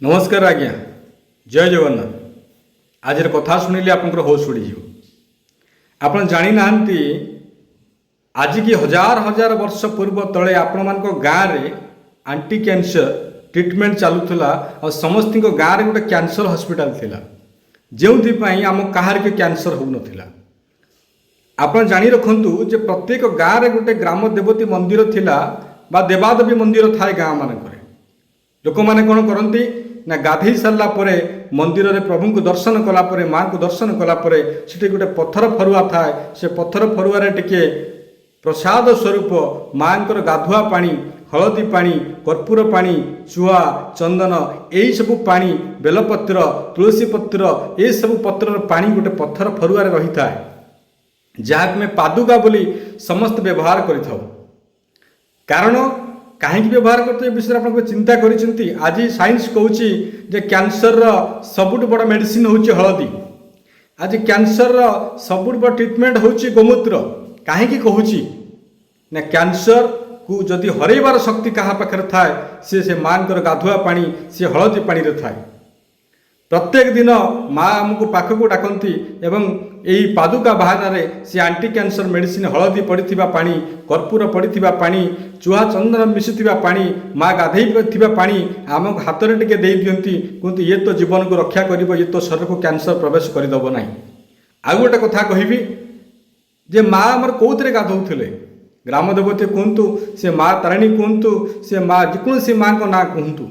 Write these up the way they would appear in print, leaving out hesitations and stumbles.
नमस्कार आज्ञा जय जगन्नाथ। आज कथा शुणिले आप होश उड़ी आप जानी ना आज की हजार हजार वर्ष पूर्व तले आपण मान गाँव में आंटी कैंसर ट्रीटमेंट चलूला और समस्त गाँव में गोटे कैंसर हॉस्पिटल थिला जो आम कहार के कैंसर हो नाला। आप जानी रखु जे प्रत्येक गाँव में गोटे ग्राम देवती मंदिर थिला बा देवादेवी मंदिर थाए गाँव मानक लोक मैंने कौन करती ना गाधे सारा मंदिर में प्रभु को दर्शन कलापर माँ को दर्शन कलापर से गोटे पत्थर फरुआ थाए से पत्थर फरुआ टिके प्रसाद स्वरूप माँ गाधुआ पानी हलदी पानी कर्पूर पानी चुआ चंदन यही सब पानी बेलपत्र तुलसी पत्र ये सब पत्र पानी गोटे पत्थर फरुआ रही था जहाँ पादुका बोली समस्त व्यवहार करें कारण कहीं व्यवहार करते विषय आप चिंता करिसेंती। आज साइंस कहूँ जे कैंसर सबुठ बड़ मेडिसिन हूँ हलदी। आज कैंसर सबुठ बड़ ट्रीटमेंट हूँ गोमूत्र। कहीं कहूँ ना कैंसर को जदि हरइबार शक्ति क्या पाखे थाए से माँ गाधुआ पानी सी हलदी पानी रे थाए। प्रत्येक दिन माँ आमको पाखक डाकती एवं यही पादुका बहाना सी आंटी कैंसर मेडिसिन हलदी पड़ता पानी कर्पूर पड़ता पानी चुहा चंदन मिशुवा पानी माँ गाधे पानी आम हाथ में टे दे दिखती कहते ये तो जीवन को रक्षा कर ये तो शरीर को कैंसर प्रवेश करदेव ना। आउ गोटे कथा कहि जे माँ आमर कौन गाधौले ग्राम देवती कहतु से माँ तारिणी कहतु से माँ जेकोसी माँ को ना कहतु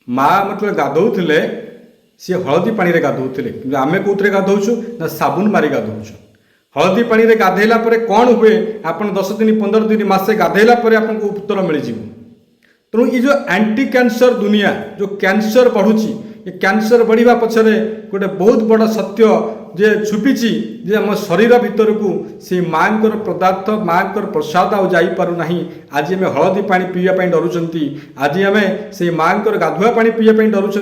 माँ मतलब गाधौले सी हलदी पानी रे गाधौले कि आम कौन गाधौचु ना साबुन मारी गाधौचु। हलदी पानी रे गाधेला परे कौन हुए आप 10 दिन 15 दिन मासे गाधेला परे आपको उत्तर मिल जाए। तेणु ये जो एंटी कैंसर दुनिया जो कैंसर बढ़ुची ये कैंसर बढ़िया पछरे गोटे बहुत बड़ा सत्य जे छुपीची जे आम शरीर भितर को से माँ पदार्थ माँ प्रसाद आ जापारू ना। आज आम हलदी पानी पीवाई डरुंच आज आम से माँ गाधुआ पानी पीवाई डरुंच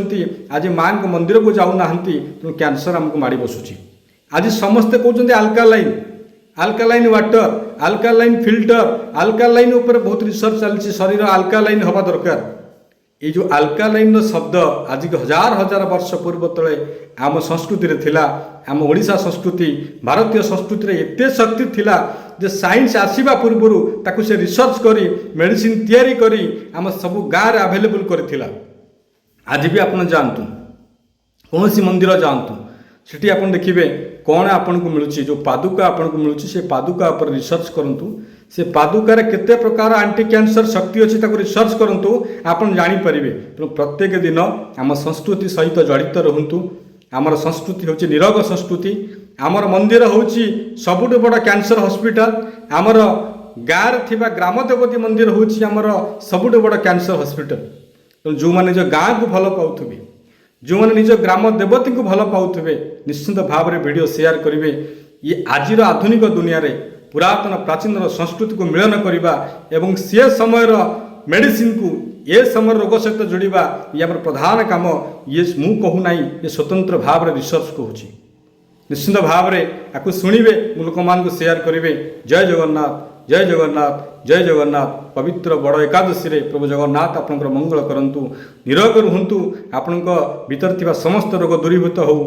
आज माँ को मंदिर को जाऊना तेणु कैंसर आमको माड़ी बसुची। आज समस्ते कहते आल्कालाइन वाटर आल्कालाइन फिल्टर आल्कालाइन उपर बहुत रिसर्च चलती शरीर आल्कालाइन हवा दरकार। ये जो आल्कालाइन शब्द आज के हजार हजार वर्ष पूर्व तले आम संस्कृति रे थिला आम ओडिशा संस्कृति भारतीय संस्कृति रे एते शक्ति थिला जे साइंस आसीबा पूर्व ताकू से रिसर्च करी मेडिसिन तैयारी करी आम सब गाँव में अवेलेबल करथिला। आज भी आप जानतु कौन सी मंदिर जातु सेठी आप देखिए कौन आपन को मिलूँ जो पादुका आपन को मिलूँ से पादुका पर रिसर्च करूँ से पादुकार केते प्रकार आंटी कैंसर शक्ति अच्छी रिसर्च करूँ आप जानीपारे। तेणु प्रत्येक दिन आम संस्कृति सहित जड़ित रुहतु। आमर संस्कृति हूँ निरोग संस्कृति आमर मंदिर हूँ सबुठ बड़ कैंसर हॉस्पिटल आमर गाँव थिबा ग्राम देवती मंदिर हूँ आमर सबुठ बड़ कैंसर हॉस्पिटल। तेणु जो मैंने निज गाँ को भल पाउथिबे जो मैंने निज ग्राम देवती को भल पाउथिबे निश्चित भाव में वीडियो शेयर करेंगे। ये आज आधुनिक दुनिया रे पुरातन प्राचीन संस्कृति को मिलन करवा एवं से समय मेडिसिन को ये समय रोग सहित जोड़ा ये आम प्रधान काम ये मु कहू ना ये स्वतंत्र भाव में रिसर्च कहूँ निश्चित भाव में आपको शुणवे लोक मान को शेयर करेंगे। जय जगन्नाथ जय जगन्नाथ जय जगन्नाथ। पवित्र बड़ एकादशी रे प्रभु जगन्नाथ आपंकर मंगल करंतु निरोग रुहंतु आपण भीतर थिबा समस्त रोग दूरीभूत हो।